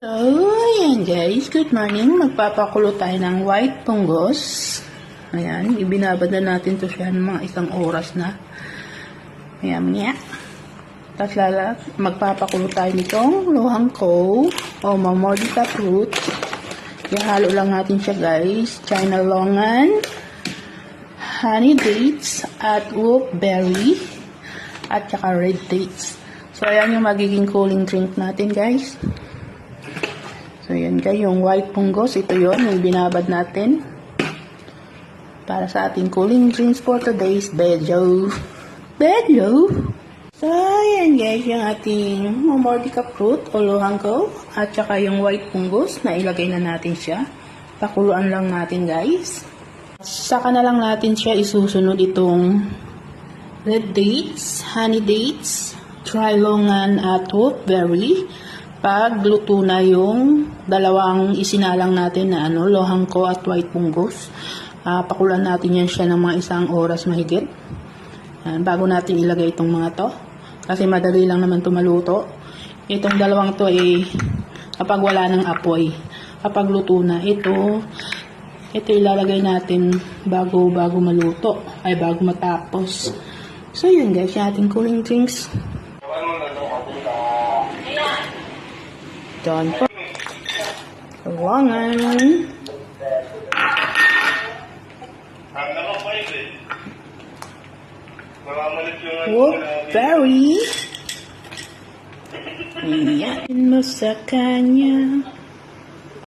So, ayan guys, good morning. Magpapakulo tayo ng white punggos. Ayan, ibinabad na natin to siya ng mga isang oras na. Ayan, niya. Tapos magpapakulo tayo nitong luhangko o mamordita fruit. Ihalo lang natin siya guys. China longan, honey dates, at wolfberry, at saka red dates. So, ayan yung magiging cooling drink natin guys. So, yan guys, yung white punggos, ito yon yung binabad natin para sa ating cooling drinks for today's video. So, yan guys, yung ating mamordita fruit o luhangko at saka yung white punggos, na ilagay na natin siya. Pakuluan lang natin guys. Saka na lang natin siya isusunod itong red dates, honey dates, trilongan at wolfberry. Pag luto na yung dalawang isinalang natin na luhangko at white punggos, pakulan natin yan siya ng mga isang oras mahigit. Bago natin ilagay itong mga to. Kasi madali lang naman ito maluto. Itong dalawang to kapag wala ng apoy. Kapag luto na, ito ilalagay natin bago maluto. Bago matapos. So yun guys, yung ating cooling drinks. Done po. Kawangan. Wolfberry. Iyan mo sa kanya.